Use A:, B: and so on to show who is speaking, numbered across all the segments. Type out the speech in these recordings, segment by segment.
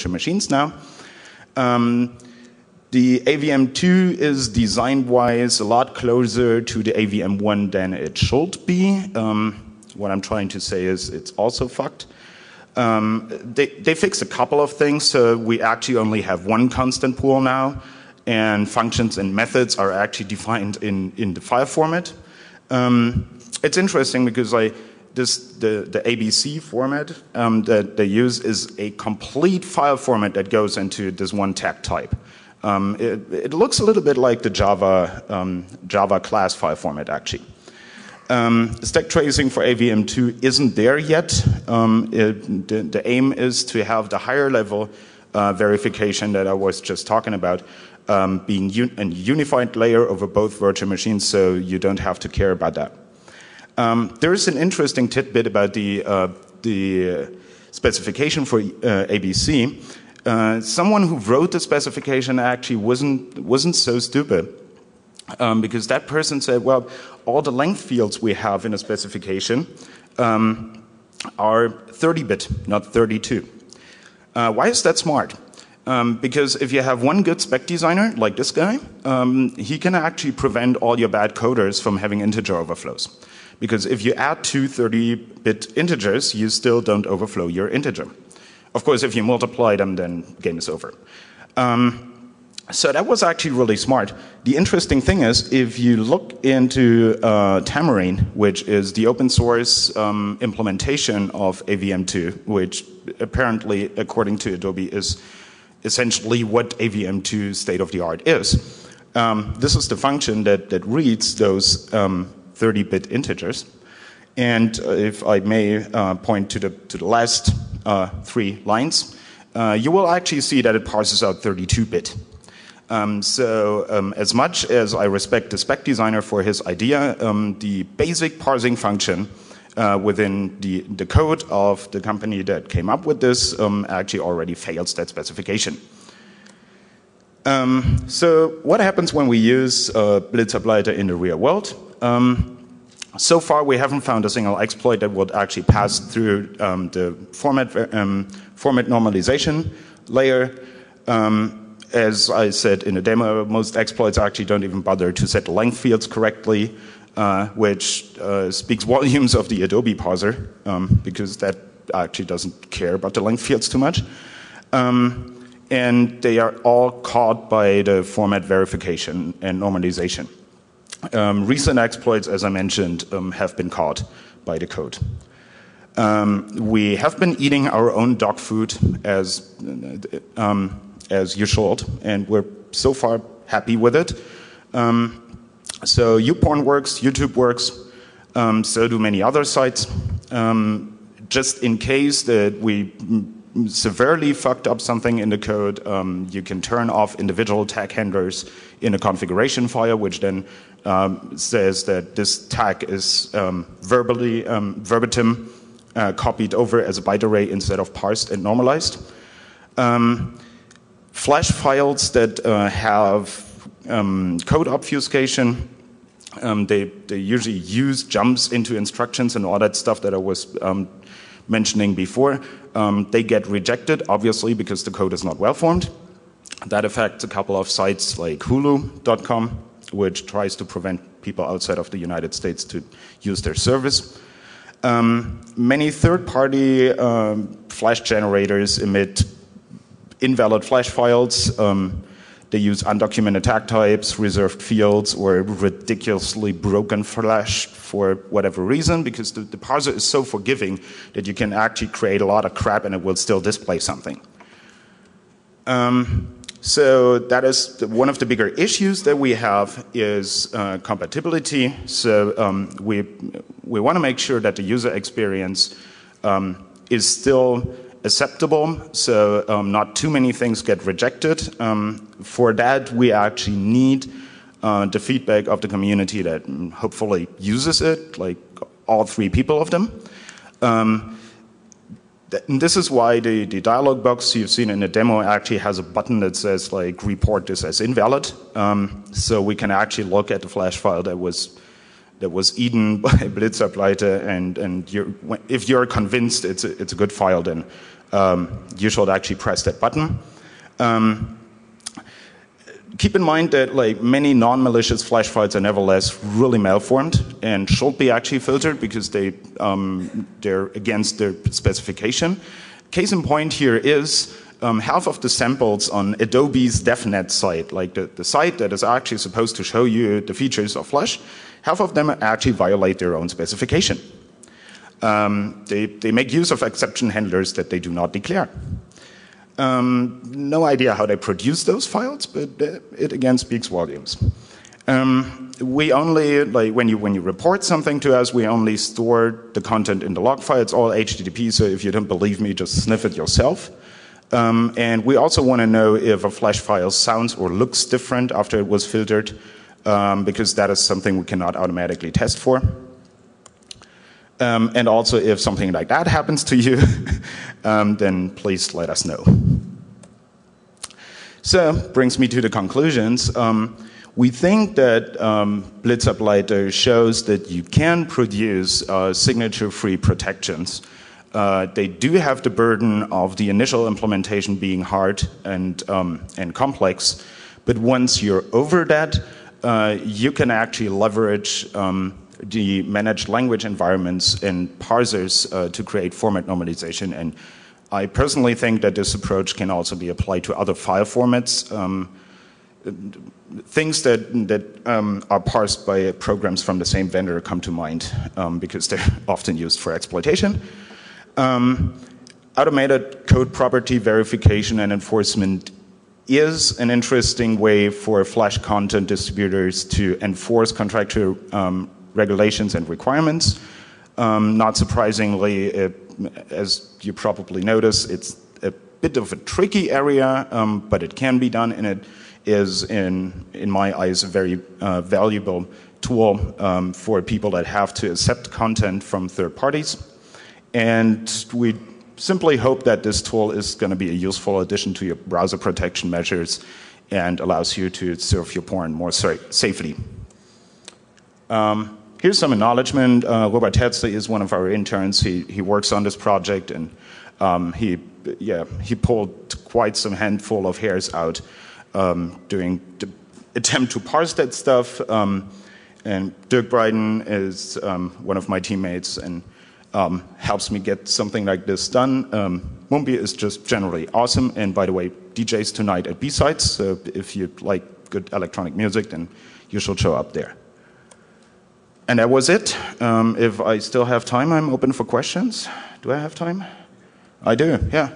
A: machines now. The AVM2 is design-wise a lot closer to the AVM1 than it should be. What I'm trying to say is it's also fucked. They fixed a couple of things, so we actually only have one constant pool now, and functions and methods are actually defined in the file format. It's interesting because the ABC format that they use is a complete file format that goes into this one tag type. It looks a little bit like the Java class file format, actually. Stack tracing for AVM2 isn't there yet. The aim is to have the higher level verification that I was just talking about being a unified layer over both virtual machines, so you don't have to care about that. There is an interesting tidbit about the specification for ABC. Someone who wrote the specification actually wasn't so stupid, because that person said, well, all the length fields we have in a specification are 30-bit, not 32. Why is that smart? Because if you have one good spec designer, like this guy, he can actually prevent all your bad coders from having integer overflows. Because if you add two 30-bit integers, you still don't overflow your integer. Of course, if you multiply them, then game is over. So that was actually really smart. The interesting thing is, if you look into Tamarind, which is the open source implementation of AVM2, which apparently, according to Adobe, is essentially what AVM2 state-of-the-art is. This is the function that reads those 30-bit integers. And if I may point to the last 3 lines, you will actually see that it parses out 32-bit. As much as I respect the spec designer for his idea, the basic parsing function within the code of the company that came up with this actually already fails that specification. So what happens when we use Blitzableiter in the real world? So far, we haven't found a single exploit that would actually pass through the format normalization layer. As I said in the demo, most exploits actually don't even bother to set the length fields correctly, which speaks volumes of the Adobe parser, because that actually doesn't care about the length fields too much. And they are all caught by the format verification and normalization. Recent exploits, as I mentioned, have been caught by the code. We have been eating our own dog food as you should, and we're so far happy with it. So YouPorn works, YouTube works, so do many other sites. Just in case that we severely fucked up something in the code, you can turn off individual tag handlers in a configuration file, which then says that this tag is verbatim copied over as a byte array instead of parsed and normalized. Flash files that have code obfuscation, they usually use jumps into instructions and all that stuff that I was mentioning before. They get rejected, obviously, because the code is not well formed. That affects a couple of sites like Hulu.com, which tries to prevent people outside of the United States to use their service. Many third-party Flash generators emit invalid Flash files. They use undocumented tag types, reserved fields, or ridiculously broken Flash for whatever reason, because the parser is so forgiving that you can actually create a lot of crap and it will still display something. So that is one of the bigger issues that we have is compatibility. So we want to make sure that the user experience is still acceptable, so not too many things get rejected. For that, we actually need the feedback of the community that hopefully uses it, like all 3 people of them. This is why the dialog box you've seen in the demo actually has a button that says like report this as invalid, so we can actually look at the Flash file that was eaten by Blitzableiter, and if you're convinced it's a good file, then you should actually press that button. Keep in mind that like many non-malicious Flash files are nevertheless really malformed and should be actually filtered because they're against their specification. Case in point here is half of the samples on Adobe's DevNet site, like the site that is actually supposed to show you the features of Flash, half of them actually violate their own specification. They make use of exception handlers that they do not declare. No idea how they produce those files, but it again speaks volumes. We only, like when you report something to us, we only store the content in the log file. It's all HTTP, so if you don't believe me, just sniff it yourself. And we also want to know if a Flash file sounds or looks different after it was filtered, because that is something we cannot automatically test for. And also, if something like that happens to you, then please let us know. So, brings me to the conclusions. We think that Blitzableiter shows that you can produce signature-free protections. They do have the burden of the initial implementation being hard and complex, but once you're over that, you can actually leverage the managed language environments and parsers to create format normalization. And I personally think that this approach can also be applied to other file formats. Things that are parsed by programs from the same vendor come to mind because they're often used for exploitation. Automated code property verification and enforcement is an interesting way for Flash content distributors to enforce contractual regulations and requirements. Not surprisingly, as you probably notice, it's a bit of a tricky area, but it can be done, and it is, in my eyes, a very valuable tool for people that have to accept content from third parties. And we simply hope that this tool is going to be a useful addition to your browser protection measures and allows you to serve your porn more safely. Here's some acknowledgement. Robert Hetzler is one of our interns. He works on this project, and he pulled quite some handful of hairs out during the attempt to parse that stuff. And Dirk Bryden is one of my teammates and helps me get something like this done. Mumbi is just generally awesome. And by the way, DJs tonight at B-Sides. So if you like good electronic music, then you should show up there. And that was it. If I still have time, I'm open for questions. Do I have time? I do, yeah.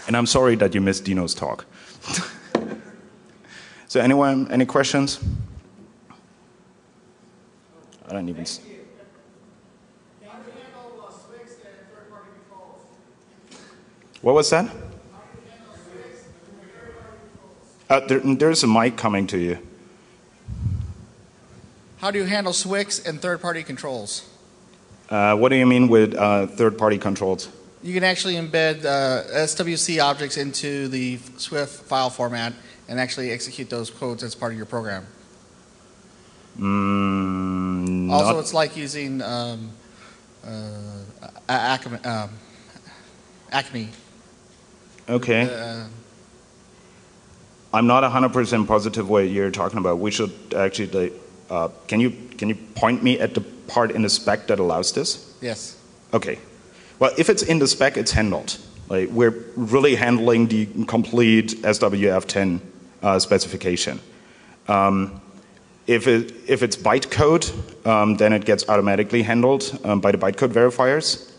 A: And I'm sorry that you missed Dino's talk. So anyone, any questions? I don't even... What was that? There's a mic coming to you.
B: How do you handle SWIX and third-party controls?
A: What do you mean with third-party controls?
B: You can actually embed SWC objects into the Swift file format and actually execute those codes as part of your program. Also, it's like using Acme.
A: Okay. I'm not 100% positive what you're talking about. We should actually, can you point me at the part in the spec that allows this?
B: Yes. Okay.
A: Well, if it's in the spec, it's handled. Like, we're really handling the complete SWF10 specification. If it's bytecode, then it gets automatically handled by the bytecode verifiers.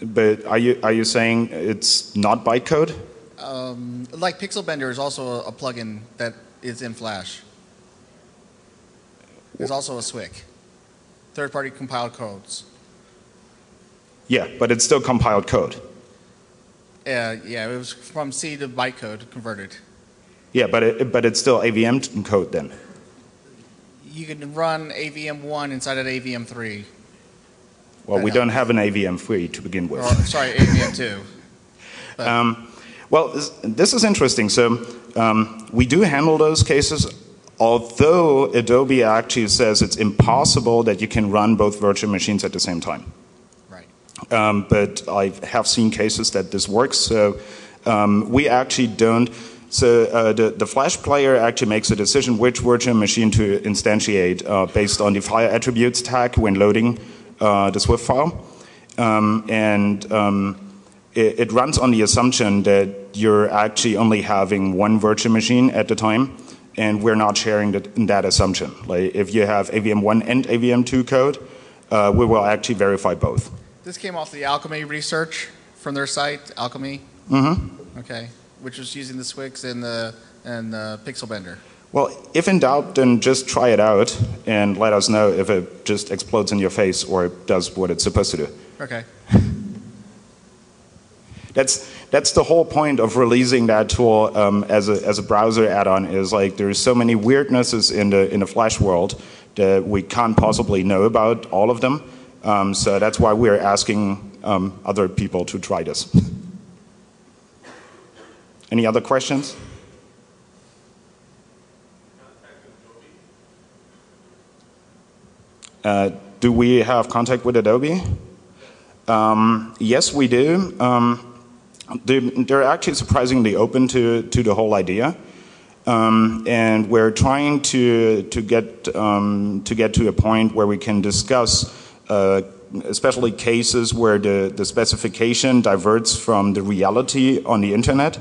A: But are you saying it's not bytecode?
B: Like Pixel Bender is also a plugin that is in Flash. There's also a SWIC, third-party compiled codes.
A: Yeah, but it's still compiled code.
B: Yeah, it was from C to bytecode converted.
A: Yeah, but it's still AVM code then.
B: You can run AVM1 inside of AVM3.
A: Well, we don't have an AVM3 to begin with.
B: Or, sorry, AVM2.
A: Well, this is interesting. So we do handle those cases although Adobe actually says it's impossible that you can run both virtual machines at the same time.
B: Right.
A: But I have seen cases that this works, so we actually don't. So the Flash player actually makes a decision which virtual machine to instantiate based on the file attributes tag when loading the Swift file. It runs on the assumption that you're actually only having one virtual machine at the time, and we're not sharing that assumption. Like if you have AVM1 and AVM2 code, we will actually verify both.
B: This came off the Alchemy research from their site, Alchemy?
A: Mm-hmm.
B: Okay. Which was using the Swix and the Pixel Bender.
A: Well, if in doubt, then just try it out and let us know if it just explodes in your face or does what it's supposed to do.
B: Okay.
A: That's the whole point of releasing that tool as a browser add-on. Is like there's so many weirdnesses in the Flash world that we can't possibly know about all of them. So that's why we're asking other people to try this. Any other questions? Do we have contact with Adobe? Yes, we do. They're actually surprisingly open to the whole idea, and we're trying to get to a point where we can discuss, especially cases where the specification diverts from the reality on the internet.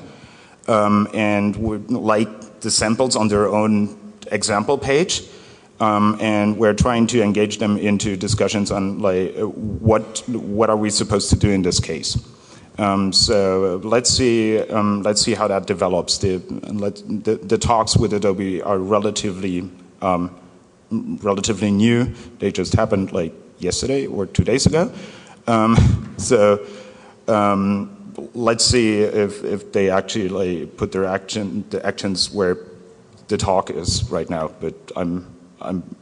A: And would like the samples on their own example page, and we're trying to engage them into discussions on like what are we supposed to do in this case. So let's see how that develops. The talks with Adobe are relatively new. They just happened like yesterday or 2 days ago. Let's see if they actually like put the actions where the talk is right now. But I'm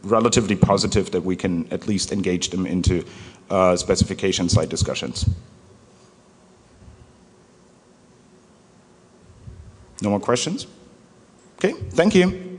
A: relatively positive that we can at least engage them into specification side discussions. No more questions? Okay, thank you.